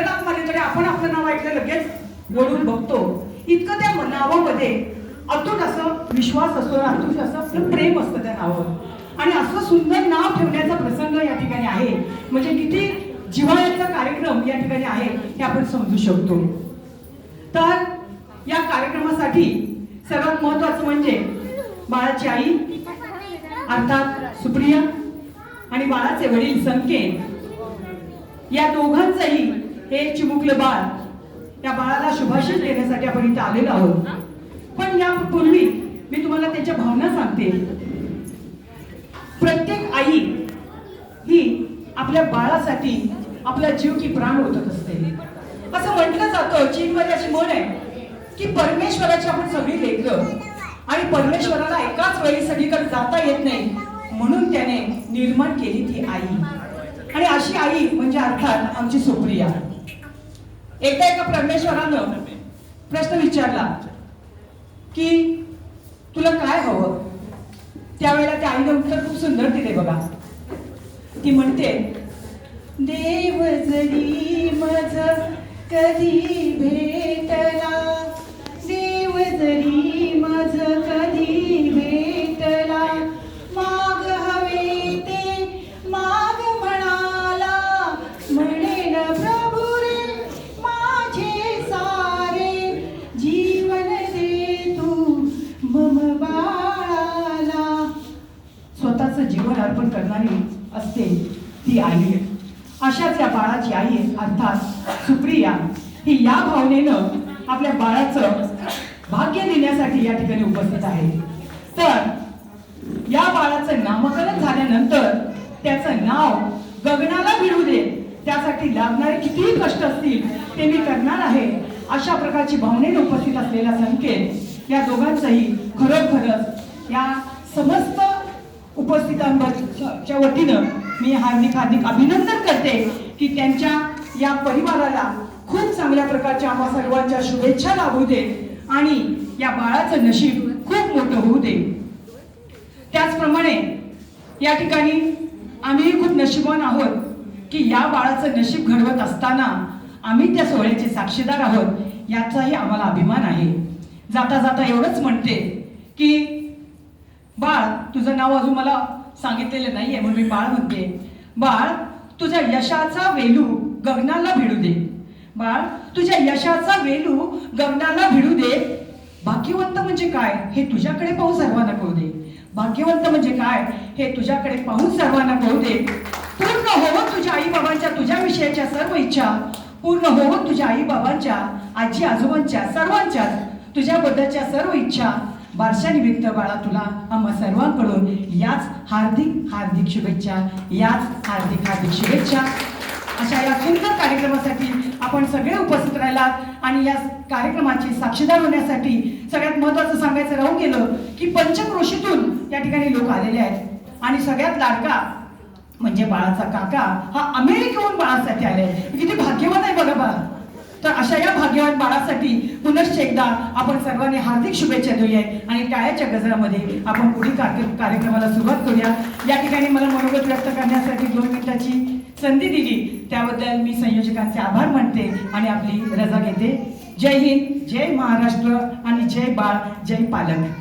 दुसरं नाव मानले तरी आपण आपलं नाव ऐकलं लगेच वळून बघतो. इतकं त्या नावामध्ये अतूट असं विश्वास असतो, अतूट असं आपलं प्रेम असतं त्या नावावर. आणि असं सुंदर नाव ठेवण्याचा प्रसंग या ठिकाणी आहे, म्हणजे किती जिव्हाळ्याचा कार्यक्रम या ठिकाणी आहे हे आपण समजू शकतो. तर या कार्यक्रमासाठी सर्वात महत्वाचं म्हणजे बाळाची आई अर्थात सुप्रिया आणि बाळाचे वडील संकेत या दोघांचंही हे चिमुकलं बाळ, त्या बाळाला शुभाशीष देण्यासाठी आपण इथे आलेलो आहोत. पण यापूर्वी मी तुम्हाला त्याच्या भावना सांगते. प्रत्येक आई ही आपल्या बाळासाठी आपला जीव की प्राण ओतत असते. असं म्हटलं जातं, चीनमध्ये अशी म्हण आहे की परमेश्वराची आपण सगळी लेकरं आणि परमेश्वराला एकाच वेळी सगळीकडे जाता येत नाही, म्हणून त्याने निर्माण केली ती आई. आणि अशी आई म्हणजे अर्थात आमची सुप्रिया. एकदा एका परमेश्वरानं प्रश्न विचारला की तुला काय हवं. त्यावेळेला त्या आईनं उत्तर खूप सुंदर दिले बघा. ती म्हणते, देव जरी मज कधी भेटला, देव जरी मज कधी भेटला, माग हवे ते माग म्हणाला, म्हणेन प्रभू रे माझे सारे, जीवन दे तू मम बाळाला. स्वतःचं जीवन अर्पण करणारी असते ती आई. अशाच या बाळाची आई अर्थात सुप्रिया ही या भावनेनं आपल्या बाळाचं भाग्य देण्यासाठी या ठिकाणी उपस्थित आहे. तर या बाळाचं नामकरण झाल्यानंतर त्याचं नाव गगनाला भिडू दे, त्यासाठी लागणारे कितीही कष्ट असतील ते मी करणार आहे, अशा प्रकारची भावनेने उपस्थित असलेला संकेत या दोघांचंही खरोखरच या समस्त उपस्थितांच्या वतीनं मी हार्दिक अभिनंदन करते की त्यांच्या या परिवाराला खूप चांगल्या प्रकारच्या आम्हा सर्वांच्या शुभेच्छा लाभू दे आणि या बाळाचं नशीब खूप मोठं होऊ दे. त्याचप्रमाणे या ठिकाणी आम्ही खूप नशिबवान आहोत की या बाळाचं नशीब घडवत असताना आम्ही त्या सोहळ्याचे साक्षीदार आहोत, याचाही आम्हाला अभिमान आहे. जाता जाता एवढंच म्हणते की बाळ, तुझं नाव अजून मला सांगितलेलं नाहीये म्हणून मी बाळ म्हणते. बाळ, तुझ्या यशाचा वेलू गगनाला भिडू दे. बाळ, तुझ्या यशाचा वेलू गगनाला भिडू दे. भाग्यवंत म्हणजे काय हे तुझ्याकडे पाहून सर्वांना कळू दे. भाग्यवंत म्हणजे काय हे तुझ्याकडे पाहून सर्वांना कळू दे. पूर्ण होवं तुझ्या आई बाबांच्या तुझ्या विषयाच्या सर्व इच्छा, पूर्ण होवं तुझ्या आई बाबांच्या आजी आजोबांच्या सर्वांच्या तुझ्याबद्दलच्या सर्व इच्छा. बारशानिमित्त बाळा तुला आम्हा सर्वांकडून याच हार्दिक शुभेच्छा, याच हार्दिक शुभेच्छा. अशा या सुंदर कार्यक्रमासाठी आपण सगळे उपस्थित राहिलात आणि या कार्यक्रमाची साक्षीदार होण्यासाठी सगळ्यात महत्त्वाचं सांगायचं राहून गेलं की पंचक्रोशीतून या ठिकाणी लोक आलेले आहेत आणि सगळ्यात लाडका म्हणजे बाळाचा काका हा अमेरिकेहून बाळासाठी आले. किती भाग्यवान आहे बघा बाळा. तर अशा या भाग्यवान बाळासाठी पुनश्च एकदा आपण सर्वांनी हार्दिक शुभेच्छा देऊया आणि टाळ्याच्या गजरामध्ये आपण पुढील कार्यक्रमाला सुरुवात करूया. या ठिकाणी मला मनोगत व्यक्त करण्यासाठी 2 मिनिटाची संधी दिली त्याबद्दल मी संयोजकांचे आभार मानते आणि आपली रजा घेते. जय हिंद, जय महाराष्ट्र आणि जय बाळ, जय पालक.